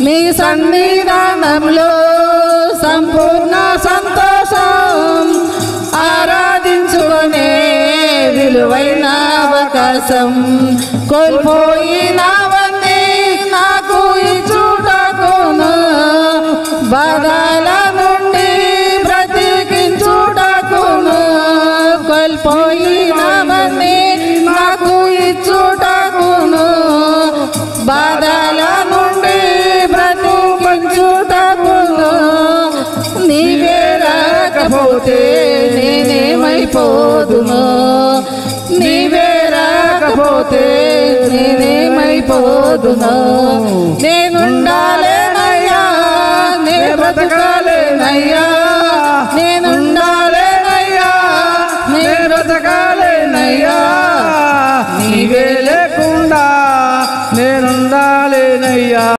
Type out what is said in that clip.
నీ సన్నిధానంలో సంపూర్ణ సంతోషం, ఆరాధించుకునే విలువైన అవకాశం. కోల్పోయినవన్నీ నాకు ఇచ్చుటకును, బాధల నుండి బ్రతికించుటకును. కోల్పోయినవన్నీ నాకు ఇచ్చుటకును, బాధల నుండి బ్రతికించుటకును. నీవే రాకపోతే నేనేమైపోదును, నీవే రాకపోతే నేనేమైపోదును. నేనుండాలేనయ్యా, నే బ్రతకాలేనయ్యా,